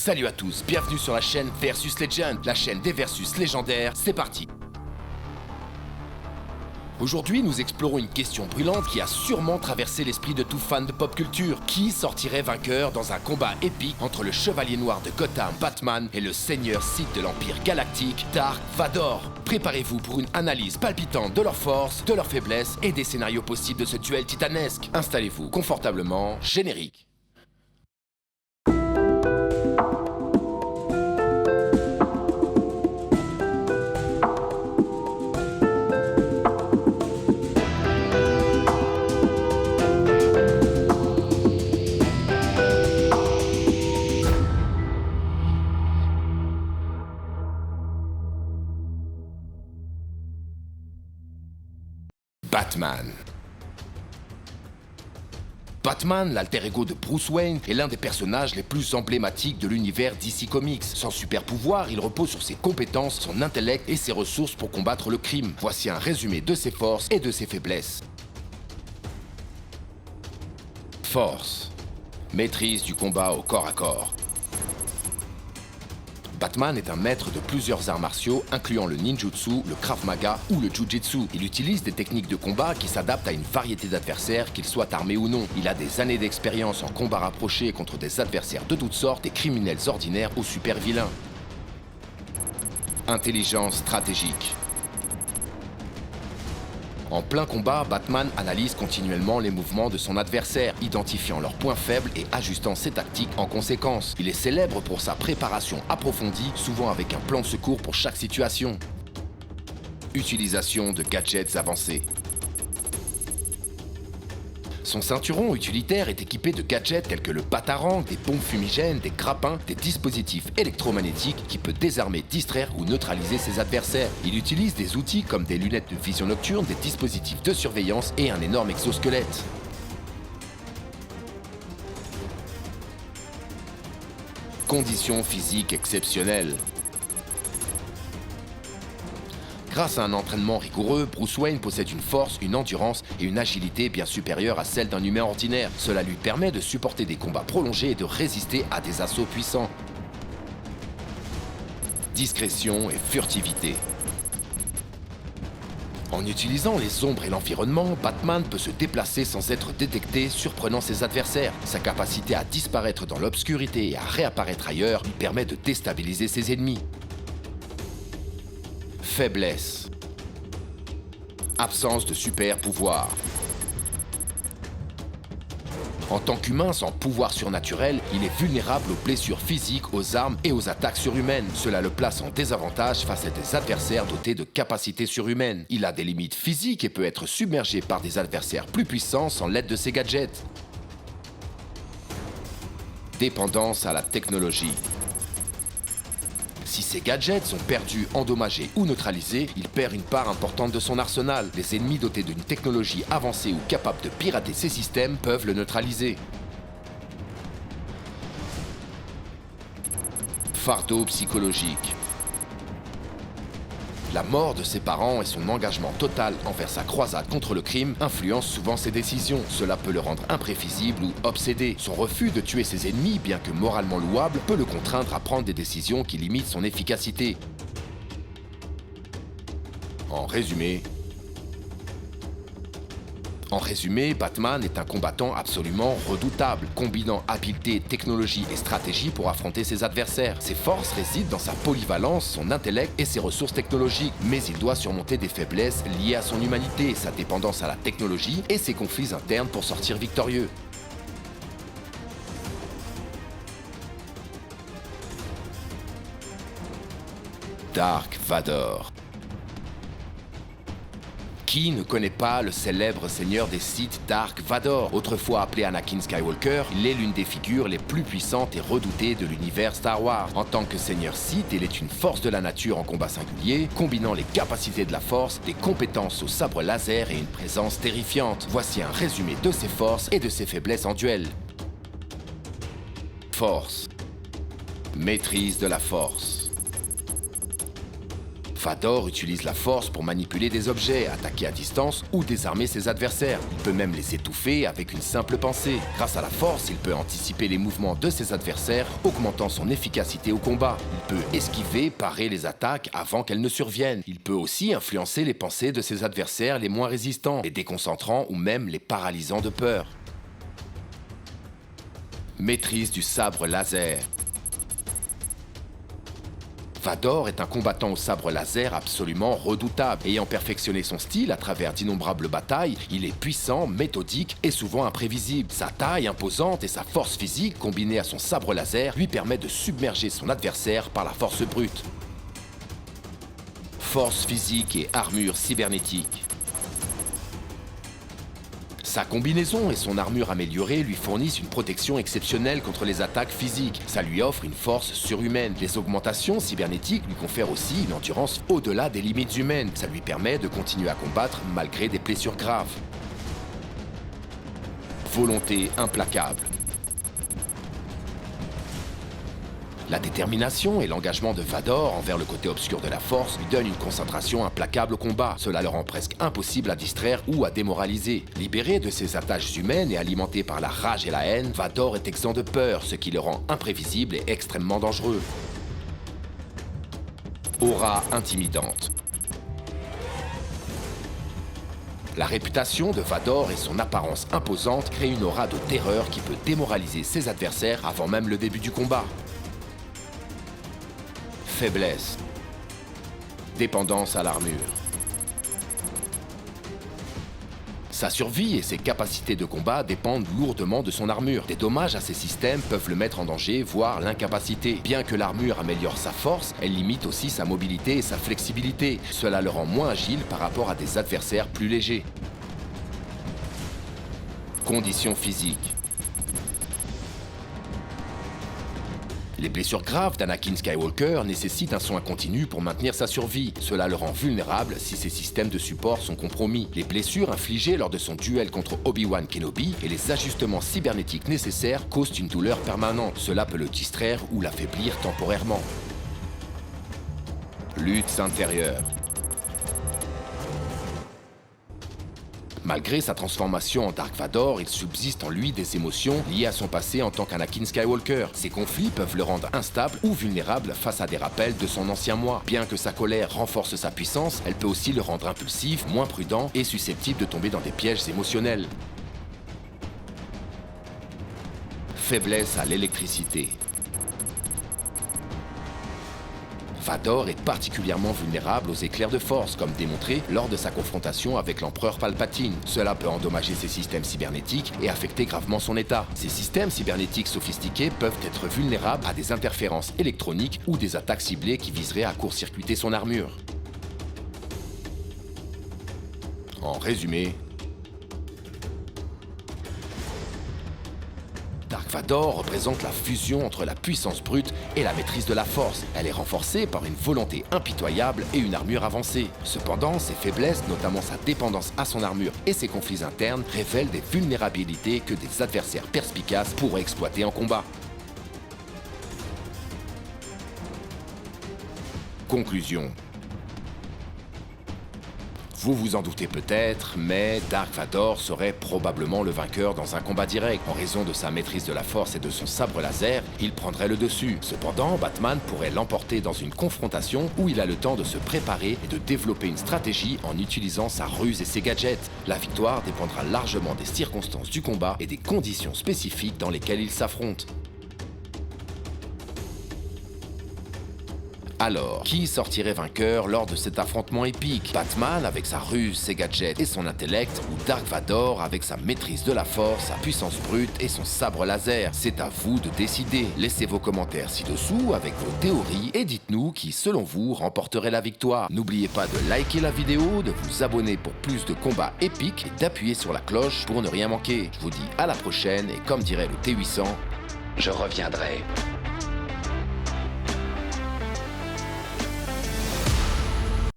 Salut à tous, bienvenue sur la chaîne Versus Legend, la chaîne des versus légendaires, c'est parti. Aujourd'hui, nous explorons une question brûlante qui a sûrement traversé l'esprit de tout fan de pop culture. Qui sortirait vainqueur dans un combat épique entre le Chevalier Noir de Gotham, Batman, et le Seigneur Sith de l'Empire Galactique, Dark Vador? Préparez-vous pour une analyse palpitante de leurs forces, de leurs faiblesses et des scénarios possibles de ce duel titanesque. Installez-vous confortablement, générique. Batman, l'alter ego de Bruce Wayne, est l'un des personnages les plus emblématiques de l'univers DC Comics. Sans super pouvoir, il repose sur ses compétences, son intellect et ses ressources pour combattre le crime. Voici un résumé de ses forces et de ses faiblesses. Force. Maîtrise du combat au corps à corps. Batman est un maître de plusieurs arts martiaux, incluant le ninjutsu, le krav maga ou le jujitsu. Il utilise des techniques de combat qui s'adaptent à une variété d'adversaires, qu'ils soient armés ou non. Il a des années d'expérience en combat rapproché contre des adversaires de toutes sortes, des criminels ordinaires aux super vilains. Intelligence stratégique. En plein combat, Batman analyse continuellement les mouvements de son adversaire, identifiant leurs points faibles et ajustant ses tactiques en conséquence. Il est célèbre pour sa préparation approfondie, souvent avec un plan de secours pour chaque situation. Utilisation de gadgets avancés. Son ceinturon utilitaire est équipé de gadgets tels que le batarang, des bombes fumigènes, des grappins, des dispositifs électromagnétiques qui peut désarmer, distraire ou neutraliser ses adversaires. Il utilise des outils comme des lunettes de vision nocturne, des dispositifs de surveillance et un énorme exosquelette. Conditions physiques exceptionnelles. Grâce à un entraînement rigoureux, Bruce Wayne possède une force, une endurance et une agilité bien supérieures à celle d'un humain ordinaire. Cela lui permet de supporter des combats prolongés et de résister à des assauts puissants. Discrétion et furtivité. En utilisant les ombres et l'environnement, Batman peut se déplacer sans être détecté, surprenant ses adversaires. Sa capacité à disparaître dans l'obscurité et à réapparaître ailleurs lui permet de déstabiliser ses ennemis. Faiblesse. Absence de super pouvoir. En tant qu'humain sans pouvoir surnaturel, il est vulnérable aux blessures physiques, aux armes et aux attaques surhumaines. Cela le place en désavantage face à des adversaires dotés de capacités surhumaines. Il a des limites physiques et peut être submergé par des adversaires plus puissants sans l'aide de ses gadgets. Dépendance à la technologie. Si ses gadgets sont perdus, endommagés ou neutralisés, il perd une part importante de son arsenal. Les ennemis dotés d'une technologie avancée ou capables de pirater ses systèmes peuvent le neutraliser. Fardeau psychologique. La mort de ses parents et son engagement total envers sa croisade contre le crime influencent souvent ses décisions. Cela peut le rendre imprévisible ou obsédé. Son refus de tuer ses ennemis, bien que moralement louable, peut le contraindre à prendre des décisions qui limitent son efficacité. En résumé, Batman est un combattant absolument redoutable, combinant habileté, technologie et stratégie pour affronter ses adversaires. Ses forces résident dans sa polyvalence, son intellect et ses ressources technologiques, mais il doit surmonter des faiblesses liées à son humanité, sa dépendance à la technologie et ses conflits internes pour sortir victorieux. Dark Vador. Qui ne connaît pas le célèbre seigneur des Sith Dark Vador? Autrefois appelé Anakin Skywalker, il est l'une des figures les plus puissantes et redoutées de l'univers Star Wars. En tant que seigneur Sith, il est une force de la nature en combat singulier, combinant les capacités de la force, des compétences au sabre laser et une présence terrifiante. Voici un résumé de ses forces et de ses faiblesses en duel. Force. Maîtrise de la force. Vador utilise la force pour manipuler des objets, attaquer à distance ou désarmer ses adversaires. Il peut même les étouffer avec une simple pensée. Grâce à la force, il peut anticiper les mouvements de ses adversaires, augmentant son efficacité au combat. Il peut esquiver, parer les attaques avant qu'elles ne surviennent. Il peut aussi influencer les pensées de ses adversaires les moins résistants, les déconcentrant ou même les paralysant de peur. Maîtrise du sabre laser. Vador est un combattant au sabre laser absolument redoutable. Ayant perfectionné son style à travers d'innombrables batailles, il est puissant, méthodique et souvent imprévisible. Sa taille imposante et sa force physique combinée à son sabre laser lui permet de submerger son adversaire par la force brute. Force physique et armure cybernétique. Sa combinaison et son armure améliorée lui fournissent une protection exceptionnelle contre les attaques physiques. Ça lui offre une force surhumaine. Les augmentations cybernétiques lui confèrent aussi une endurance au-delà des limites humaines. Ça lui permet de continuer à combattre malgré des blessures graves. Volonté implacable. La détermination et l'engagement de Vador envers le côté obscur de la force lui donnent une concentration implacable au combat. Cela le rend presque impossible à distraire ou à démoraliser. Libéré de ses attaches humaines et alimenté par la rage et la haine, Vador est exempt de peur, ce qui le rend imprévisible et extrêmement dangereux. Aura intimidante. La réputation de Vador et son apparence imposante créent une aura de terreur qui peut démoraliser ses adversaires avant même le début du combat. Faiblesse. Dépendance à l'armure. Sa survie et ses capacités de combat dépendent lourdement de son armure. Des dommages à ces systèmes peuvent le mettre en danger, voire l'incapaciter. Bien que l'armure améliore sa force, elle limite aussi sa mobilité et sa flexibilité. Cela le rend moins agile par rapport à des adversaires plus légers. Conditions physiques. Les blessures graves d'Anakin Skywalker nécessitent un soin continu pour maintenir sa survie. Cela le rend vulnérable si ses systèmes de support sont compromis. Les blessures infligées lors de son duel contre Obi-Wan Kenobi et les ajustements cybernétiques nécessaires causent une douleur permanente. Cela peut le distraire ou l'affaiblir temporairement. Luttes intérieures. Malgré sa transformation en Dark Vador, il subsiste en lui des émotions liées à son passé en tant qu'Anakin Skywalker. Ces conflits peuvent le rendre instable ou vulnérable face à des rappels de son ancien moi. Bien que sa colère renforce sa puissance, elle peut aussi le rendre impulsif, moins prudent et susceptible de tomber dans des pièges émotionnels. Faiblesse à l'électricité. Vador est particulièrement vulnérable aux éclairs de force, comme démontré lors de sa confrontation avec l'empereur Palpatine. Cela peut endommager ses systèmes cybernétiques et affecter gravement son état. Ces systèmes cybernétiques sophistiqués peuvent être vulnérables à des interférences électroniques ou des attaques ciblées qui viseraient à court-circuiter son armure. En résumé, Dark Vador représente la fusion entre la puissance brute et la maîtrise de la force. Elle est renforcée par une volonté impitoyable et une armure avancée. Cependant, ses faiblesses, notamment sa dépendance à son armure et ses conflits internes, révèlent des vulnérabilités que des adversaires perspicaces pourraient exploiter en combat. Conclusion. Vous vous en doutez peut-être, mais Dark Vador serait probablement le vainqueur dans un combat direct. En raison de sa maîtrise de la force et de son sabre laser, il prendrait le dessus. Cependant, Batman pourrait l'emporter dans une confrontation où il a le temps de se préparer et de développer une stratégie en utilisant sa ruse et ses gadgets. La victoire dépendra largement des circonstances du combat et des conditions spécifiques dans lesquelles il s'affronte. Alors, qui sortirait vainqueur lors de cet affrontement épique? Batman avec sa ruse, ses gadgets et son intellect, ou Dark Vador avec sa maîtrise de la force, sa puissance brute et son sabre laser? C'est à vous de décider. Laissez vos commentaires ci-dessous avec vos théories et dites-nous qui, selon vous, remporterait la victoire. N'oubliez pas de liker la vidéo, de vous abonner pour plus de combats épiques et d'appuyer sur la cloche pour ne rien manquer. Je vous dis à la prochaine et comme dirait le T800, je reviendrai.